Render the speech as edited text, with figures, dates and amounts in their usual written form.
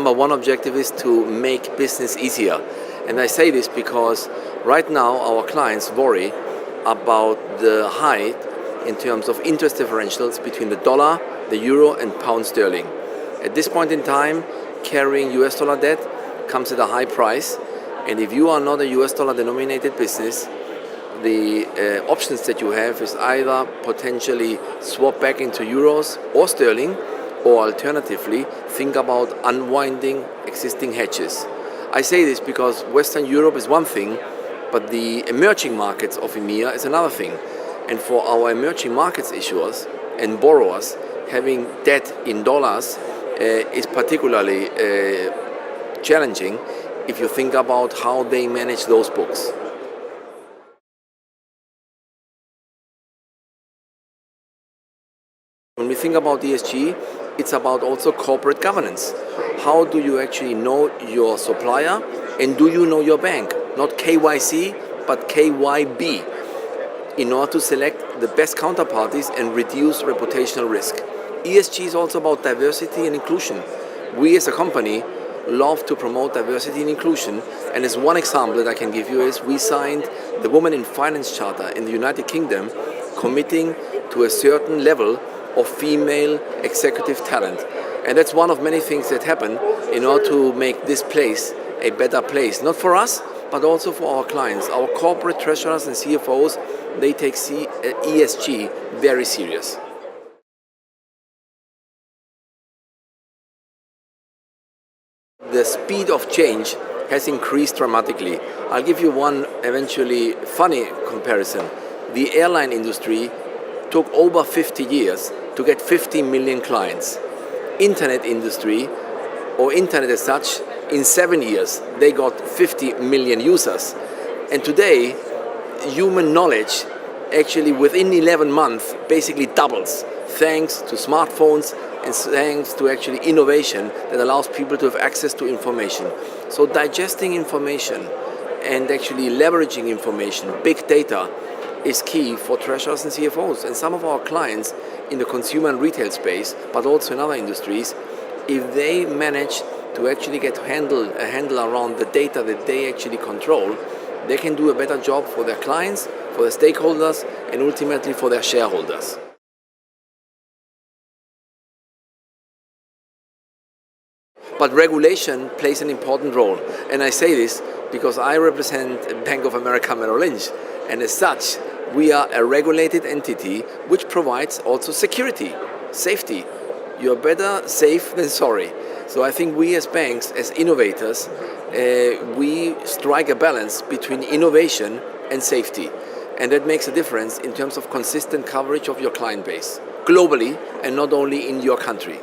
number one objective is to make business easier. And I say this because right now our clients worry about the height in terms of interest differentials between the dollar, the euro and pound sterling. At this point in time, carrying US dollar debt comes at a high price, and if you are not a US dollar denominated business, the options that you have is either potentially swap back into euros or sterling, or alternatively think about unwinding existing hedges. I say this because Western Europe is one thing, but the emerging markets of EMEA is another thing. And for our emerging markets issuers and borrowers, having debt in dollars is particularly challenging if you think about how they manage those books. When we think about ESG, it's about also corporate governance. How do you actually know your supplier, and do you know your bank? Not KYC, but KYB, in order to select the best counterparties and reduce reputational risk. ESG is also about diversity and inclusion. We as a company love to promote diversity and inclusion, and as one example that I can give you is we signed the Women in Finance Charter in the United Kingdom, committing to a certain level of female executive talent. And that's one of many things that happen in order to make this place a better place, not for us, but also for our clients. Our corporate treasurers and CFOs, they take ESG very serious. The speed of change has increased dramatically. I'll give you one eventually funny comparison. The airline industry took over 50 years to get 50 million clients. Internet industry, or internet as such, in 7 years they got 50 million users. And today, human knowledge actually within 11 months basically doubles, thanks to smartphones and thanks to actually innovation that allows people to have access to information. So digesting information and actually leveraging information, big data, is key for treasurers and CFOs. And some of our clients in the consumer and retail space, but also in other industries, if they manage to actually get a handle around the data that they actually control, they can do a better job for their clients, for their stakeholders, and ultimately for their shareholders. But regulation plays an important role. And I say this because I represent Bank of America Merrill Lynch. And as such, we are a regulated entity which provides also security, safety. You're better safe than sorry. So I think we as banks, as innovators, we strike a balance between innovation and safety. And that makes a difference in terms of consistent coverage of your client base, globally and not only in your country.